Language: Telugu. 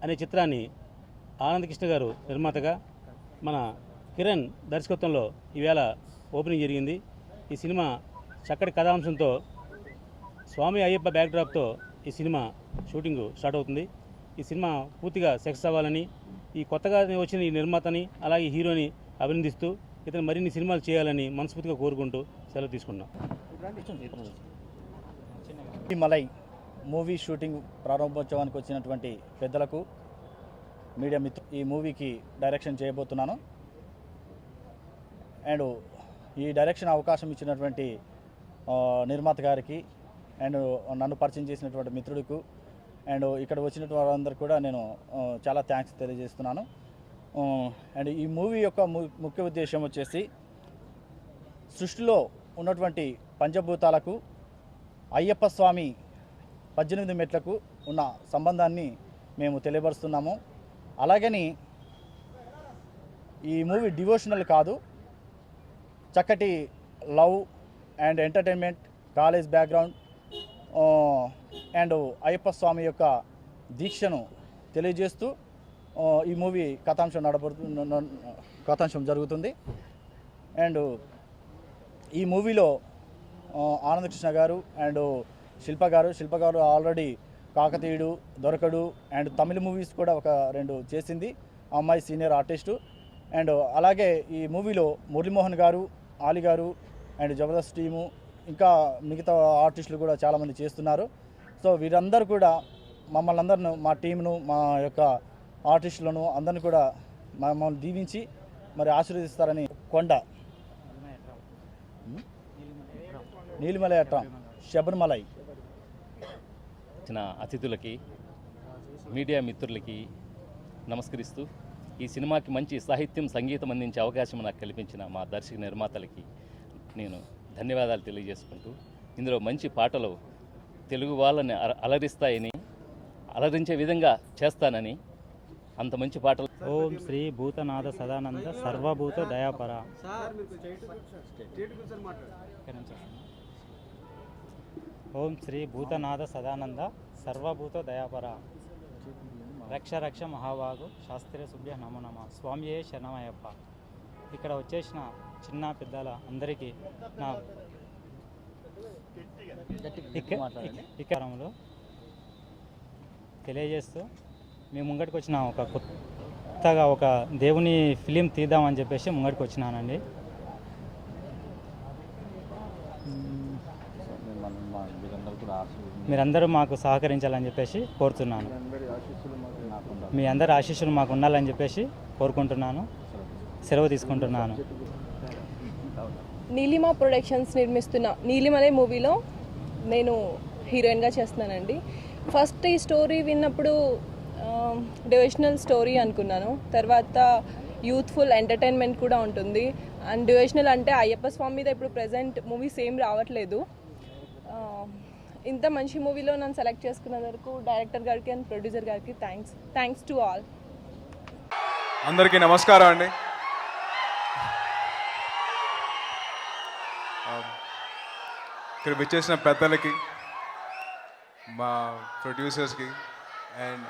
అనే చిత్రాన్ని ఆనంద్ కృష్ణ గారు నిర్మాతగా, మన కిరణ్ దర్శకత్వంలో ఈవేళ ఓపెనింగ్ జరిగింది. ఈ సినిమా చక్కటి కథాంశంతో, స్వామి అయ్యప్ప బ్యాక్డ్రాప్తో ఈ సినిమా షూటింగ్ స్టార్ట్ అవుతుంది. ఈ సినిమా పూర్తిగా సక్సెస్ అవ్వాలని, ఈ కొత్తగా వచ్చిన ఈ నిర్మాతని అలాగే హీరోని అభినందిస్తూ ఇతను మరిన్ని సినిమాలు చేయాలని మనస్ఫూర్తిగా కోరుకుంటూ సెలవు తీసుకున్నాం. మలై మూవీ షూటింగ్ ప్రారంభోత్సవానికి వచ్చినటువంటి పెద్దలకు, మీడియా మిత్రులు, ఈ మూవీకి డైరెక్షన్ చేయబోతున్నాను. అండ్ ఈ డైరెక్షన్ అవకాశం ఇచ్చినటువంటి నిర్మాత గారికి అండ్ నన్ను పరిచయం చేసినటువంటి మిత్రుడికి అండ్ ఇక్కడ వచ్చినటువంటి వారందరికీ కూడా నేను చాలా థ్యాంక్స్ తెలియజేస్తున్నాను. అండ్ ఈ మూవీ యొక్క ముఖ్య ఉద్దేశం వచ్చేసి సృష్టిలో ఉన్నటువంటి పంచభూతాలకు అయ్యప్ప స్వామి 18 మెట్లకు ఉన్న సంబంధాన్ని మేము తెలియపరుస్తున్నాము. అలాగని ఈ మూవీ డివోషనల్ కాదు, చక్కటి love and entertainment, college background and Ayyappa Swamy యొక్క దీక్షను తెలియజేస్తూ ఈ మూవీ కథాంశం జరుగుతుంది. అండ్ ఈ మూవీలో ఆనంద్ కృష్ణ గారు అండ్ శిల్ప గారు ఆల్రెడీ కాకతీయుడు, దొరకడు అండ్ తమిళ మూవీస్ కూడా 2 చేసింది. ఆ అమ్మాయి సీనియర్ ఆర్టిస్టు. అండ్ అలాగే ఈ మూవీలో మురళీమోహన్ గారు, ఆలి గారు అండ్ జబర్దస్త్ టీము, ఇంకా మిగతా ఆర్టిస్టులు కూడా చాలామంది చేస్తున్నారు. సో వీరందరూ కూడా మమ్మల్ని అందరిని, మా టీంను, మా యొక్క ఆర్టిస్టులను అందరిని కూడా మమ్మల్ని దీవించి మరి ఆశీర్వదిస్తారని కొండ నీలిమలై అట్రామ్ శబరిమలై వచ్చిన అతిథులకి, మీడియా మిత్రులకి నమస్కరిస్తూ ఈ సినిమాకి మంచి సాహిత్యం, సంగీతం అందించే అవకాశం నాకు కల్పించిన మా దర్శక నిర్మాతలకి నేను ధన్యవాదాలు తెలియజేసుకుంటూ, ఇందులో మంచి పాటలు తెలుగు వాళ్ళని అలరిస్తాయని, అలరించే విధంగా చేస్తానని, అంత మంచి పాటలు. ఓం శ్రీ భూతనాథ సదానంద సర్వభూత దయాపర. ఓం శ్రీ భూతనాథ సదానంద సర్వభూత దయాపర. రక్ష రక్ష మహావాగు శాస్త్రీయ సుభ్య నమో నమ. స్వామియే శరణమయ్యప్ప. ఇక్కడ వచ్చేసిన చిన్న పెద్దల అందరికీ నా ఇకారంలో తెలియజేస్తూ మేము ముంగటికి వచ్చిన కొత్తగా ఒక దేవుని ఫిలిం తీద్దామని చెప్పేసి ముంగటికి వచ్చినానండి. మీరందరూ మాకు సహకరించాలని చెప్పేసి కోరుతున్నాను. మీ అందరి ఆశీస్సులు మాకు ఉండాలని చెప్పేసి కోరుకుంటున్నాను. సెలవు తీసుకుంటున్నాను. నీలిమా ప్రొడక్షన్స్ నిర్మిస్తున్న నీలిమలై మూవీలో నేను హీరోయిన్గా చేస్తున్నానండి. ఫస్ట్ ఈ స్టోరీ విన్నప్పుడు డివోషనల్ స్టోరీ అనుకున్నాను. తర్వాత యూత్ఫుల్ ఎంటర్టైన్మెంట్ కూడా ఉంటుంది. అండ్ డివోషనల్ అంటే అయ్యప్ప స్వామి మీద ఇప్పుడు ప్రజెంట్ మూవీస్ ఏం రావట్లేదు. ఇంత మంచి మూవీలో నన్ను సెలెక్ట్ చేసుకున్నందుకు డైరెక్టర్ గారికి అండ్ ప్రొడ్యూసర్ గారికి థ్యాంక్స్ టు ఆల్. అందరికీ నమస్కారం అండి. ఇక్కడ విచ్చేసిన పెద్దలకి, మా ప్రొడ్యూసర్స్కి అండ్